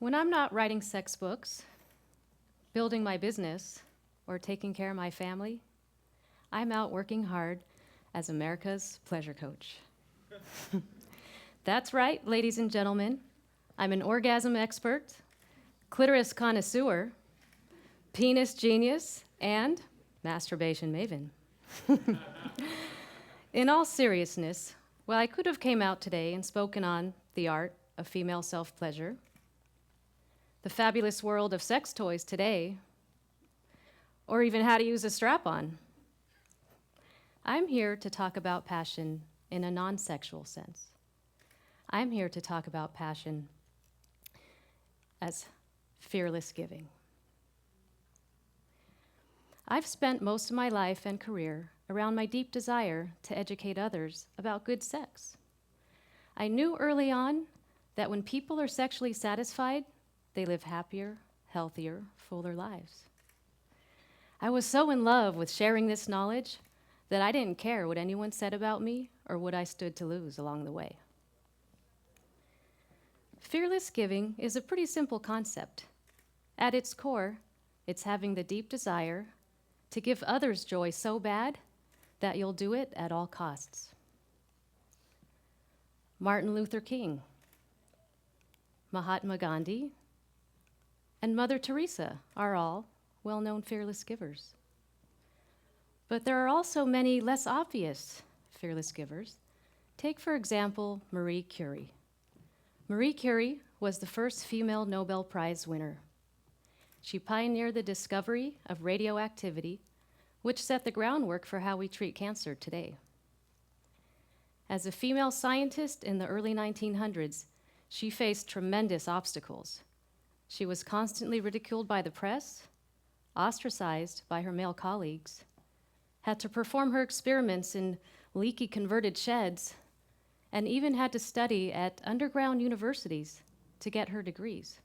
When I'm not writing sex books, building my business, or taking care of my family, I'm out working hard as America's pleasure coach. That's right, ladies and gentlemen. I'm an orgasm expert, clitoris connoisseur, penis genius, and masturbation maven. In all seriousness, well, I could have came out today and spoken on the art of female self-pleasure, the fabulous world of sex toys today, or even how to use a strap-on. I'm here to talk about passion in a non-sexual sense. I'm here to talk about passion as fearless giving. I've spent most of my life and career around my deep desire to educate others about good sex. I knew early on that when people are sexually satisfied, they live happier, healthier, fuller lives. I was so in love with sharing this knowledge that I didn't care what anyone said about me or what I stood to lose along the way. Fearless giving is a pretty simple concept. At its core, it's having the deep desire to give others joy so bad that you'll do it at all costs. Martin Luther King, Mahatma Gandhi, and Mother Teresa are all well-known fearless givers. But there are also many less obvious fearless givers. Take, for example, Marie Curie. Marie Curie was the first female Nobel Prize winner. She pioneered the discovery of radioactivity, which set the groundwork for how we treat cancer today. As a female scientist in the early 1900s, she faced tremendous obstacles. She was constantly ridiculed by the press, ostracized by her male colleagues, had to perform her experiments in leaky converted sheds, and even had to study at underground universities to get her degrees.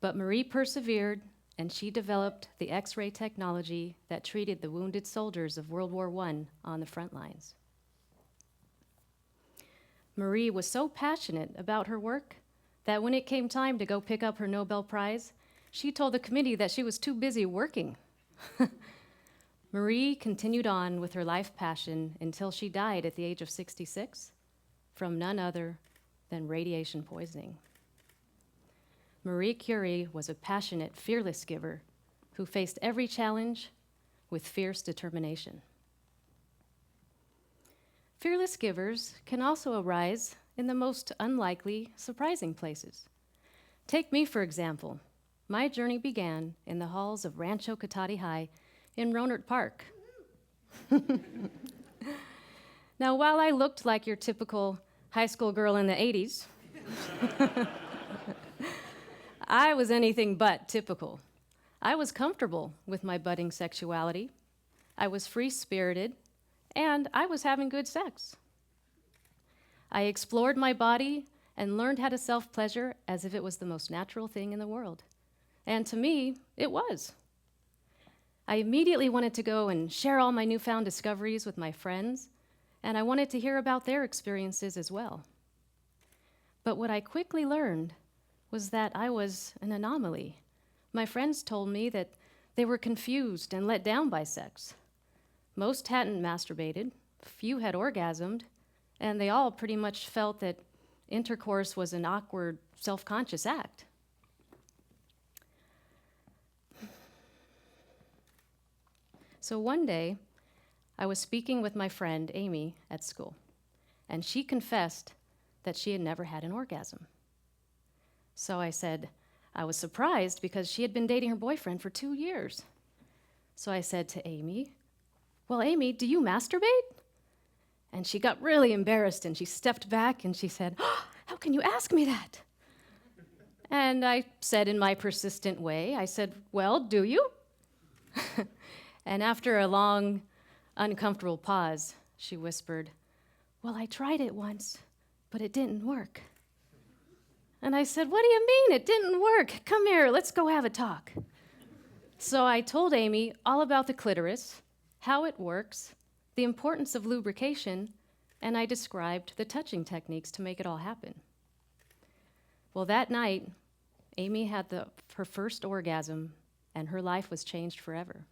But Marie persevered, and she developed the X-ray technology that treated the wounded soldiers of World War I on the front lines. Marie was so passionate about her work that when it came time to go pick up her Nobel Prize, she told the committee that she was too busy working. Marie continued on with her life passion until she died at the age of 66 from none other than radiation poisoning. Marie Curie was a passionate, fearless giver who faced every challenge with fierce determination. Fearless givers can also arise in the most unlikely, surprising places. Take me, for example. My journey began in the halls of Rancho Cotati High in Rohnert Park. Now, while I looked like your typical high school girl in the 80s, I was anything but typical. I was comfortable with my budding sexuality. I was free-spirited, and I was having good sex. I explored my body and learned how to self-pleasure as if it was the most natural thing in the world. And to me, it was. I immediately wanted to go and share all my newfound discoveries with my friends, and I wanted to hear about their experiences as well. But what I quickly learned was that I was an anomaly. My friends told me that they were confused and let down by sex. Most hadn't masturbated, few had orgasmed, and they all pretty much felt that intercourse was an awkward, self-conscious act. So one day, I was speaking with my friend, Amy, at school, and she confessed that she had never had an orgasm. So I said, I was surprised because she had been dating her boyfriend for 2 years. So I said to Amy, well, Amy, do you masturbate? And she got really embarrassed and she stepped back and she said, oh, how can you ask me that? And I said in my persistent way, I said, well, do you? And after a long, uncomfortable pause, she whispered, well, I tried it once, but it didn't work. And I said, what do you mean it didn't work? Come here, let's go have a talk. So I told Amy all about the clitoris, how it works, the importance of lubrication, and I described the touching techniques to make it all happen. Well, that night, Amy had her first orgasm, and her life was changed forever.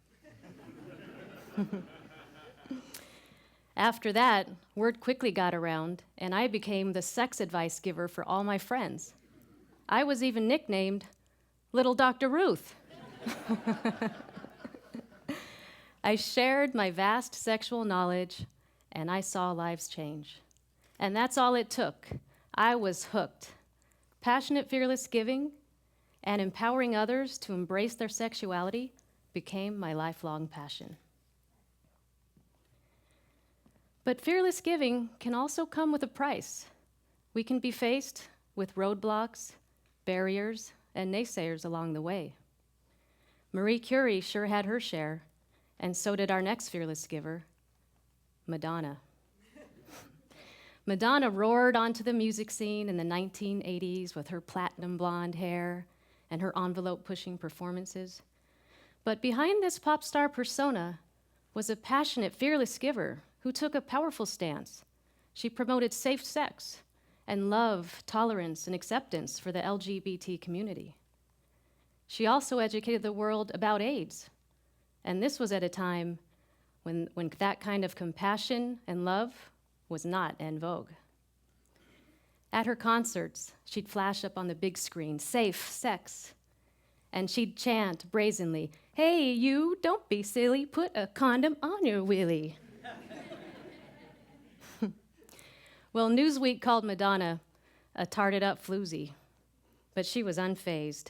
After that, word quickly got around, and I became the sex advice giver for all my friends. I was even nicknamed Little Dr. Ruth. I shared my vast sexual knowledge, and I saw lives change. And that's all it took. I was hooked. Passionate, fearless giving and empowering others to embrace their sexuality became my lifelong passion. But fearless giving can also come with a price. We can be faced with roadblocks, barriers, and naysayers along the way. Marie Curie sure had her share, and so did our next fearless giver, Madonna. Madonna roared onto the music scene in the 1980s with her platinum blonde hair and her envelope-pushing performances. But behind this pop star persona was a passionate, fearless giver who took a powerful stance. She promoted safe sex and love, tolerance, and acceptance for the LGBT community. She also educated the world about AIDS, and this was at a time when that kind of compassion and love was not en vogue. At her concerts, she'd flash up on the big screen, safe sex, and she'd chant brazenly, "Hey, you, don't be silly, put a condom on your willy." Well, Newsweek called Madonna a tarted up floozy, but she was unfazed.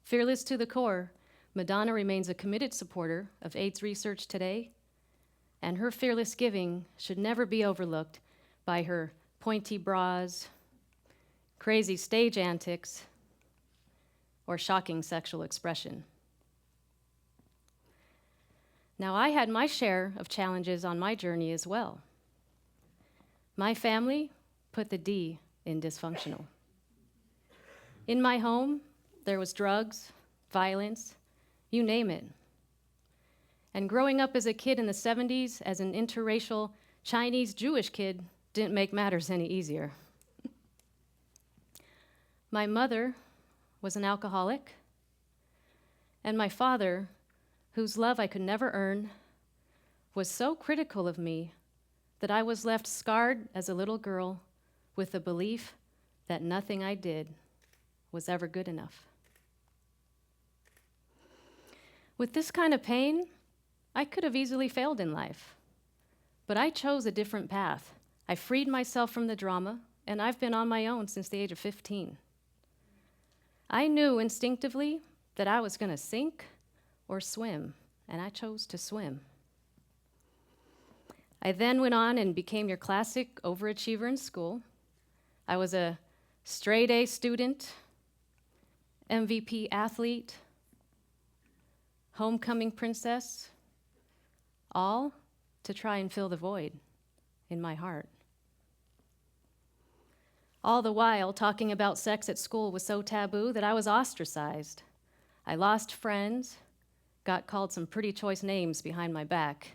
Fearless to the core, Madonna remains a committed supporter of AIDS research today, and her fearless giving should never be overlooked by her pointy bras, crazy stage antics, or shocking sexual expression. Now, I had my share of challenges on my journey as well. My family put the D in dysfunctional. In my home, there was drugs, violence, you name it. And growing up as a kid in the 70s as an interracial Chinese-Jewish kid didn't make matters any easier. My mother was an alcoholic, and my father, whose love I could never earn, was so critical of me that I was left scarred as a little girl with the belief that nothing I did was ever good enough. With this kind of pain, I could have easily failed in life, but I chose a different path. I freed myself from the drama, and I've been on my own since the age of 15. I knew instinctively that I was going to sink or swim, and I chose to swim. I then went on and became your classic overachiever in school. I was a straight A student, MVP athlete, homecoming princess, all to try and fill the void in my heart. All the while, talking about sex at school was so taboo that I was ostracized. I lost friends, got called some pretty choice names behind my back,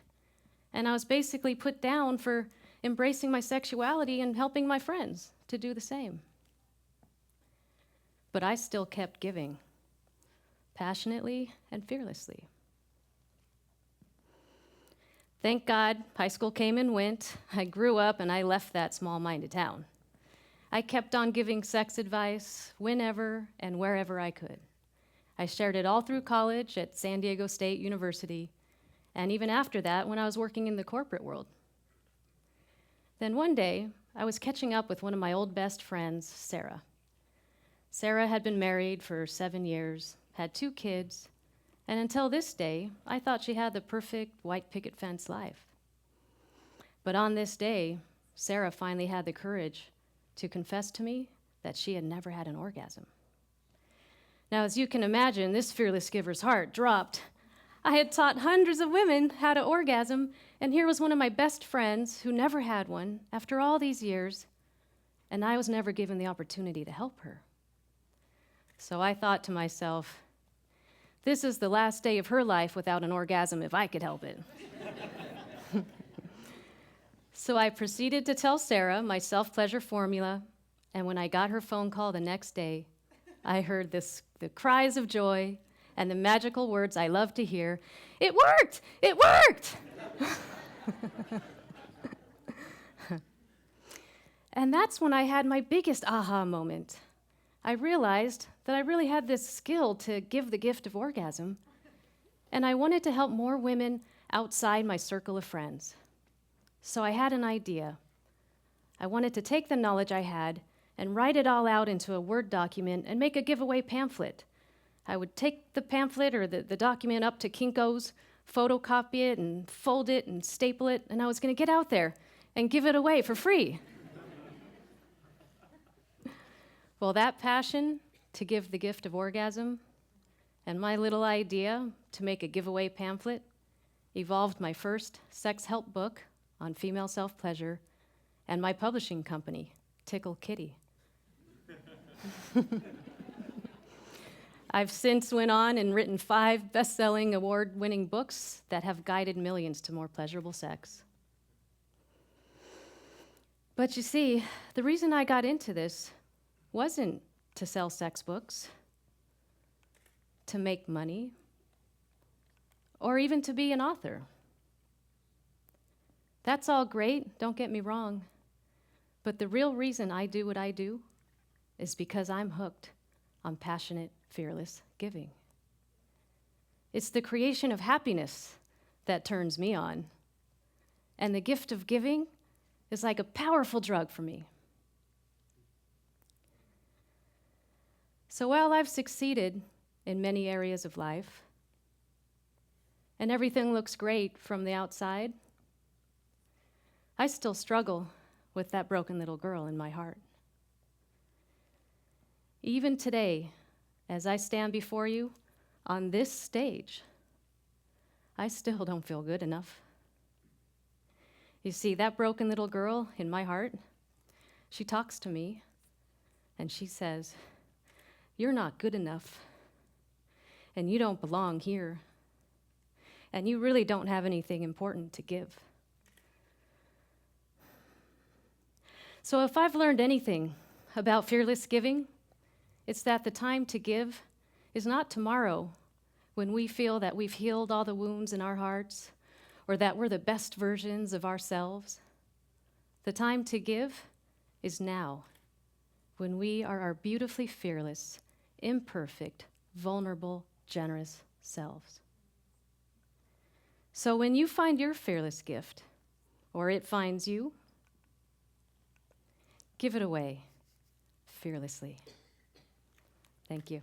and I was basically put down for embracing my sexuality and helping my friends to do the same. But I still kept giving, passionately and fearlessly. Thank God, high school came and went. I grew up and I left that small-minded town. I kept on giving sex advice whenever and wherever I could. I shared it all through college at San Diego State University, and even after that when I was working in the corporate world. Then one day, I was catching up with one of my old best friends, Sarah. Sarah had been married for 7 years, had 2 kids, and until this day, I thought she had the perfect white picket fence life. But on this day, Sarah finally had the courage to confess to me that she had never had an orgasm. Now, as you can imagine, this fearless giver's heart dropped. I had taught hundreds of women how to orgasm, and here was one of my best friends who never had one after all these years, and I was never given the opportunity to help her. So I thought to myself, this is the last day of her life without an orgasm if I could help it. So I proceeded to tell Sarah my self-pleasure formula, and when I got her phone call the next day, I heard the cries of joy and the magical words I love to hear. It worked! It worked! And that's when I had my biggest aha moment. I realized that I really had this skill to give the gift of orgasm, and I wanted to help more women outside my circle of friends. So I had an idea. I wanted to take the knowledge I had and write it all out into a Word document and make a giveaway pamphlet. I would take the pamphlet or the document up to Kinko's, photocopy it and fold it and staple it, and I was going to get out there and give it away for free. Well, that passion to give the gift of orgasm and my little idea to make a giveaway pamphlet evolved my first sex help book on female self-pleasure and my publishing company, Tickle Kitty. I've since went on and written 5 best-selling, award-winning books that have guided millions to more pleasurable sex. But you see, the reason I got into this wasn't to sell sex books, to make money, or even to be an author. That's all great, don't get me wrong, but the real reason I do what I do is because I'm hooked on passionate, fearless giving. It's the creation of happiness that turns me on, and the gift of giving is like a powerful drug for me. So while I've succeeded in many areas of life, and everything looks great from the outside, I still struggle with that broken little girl in my heart. Even today, as I stand before you on this stage, I still don't feel good enough. You see, that broken little girl in my heart, she talks to me and she says, "You're not good enough, and you don't belong here, and you really don't have anything important to give." So if I've learned anything about fearless giving, it's that the time to give is not tomorrow when we feel that we've healed all the wounds in our hearts or that we're the best versions of ourselves. The time to give is now, when we are our beautifully fearless, imperfect, vulnerable, generous selves. So when you find your fearless gift, or it finds you, give it away fearlessly. Thank you.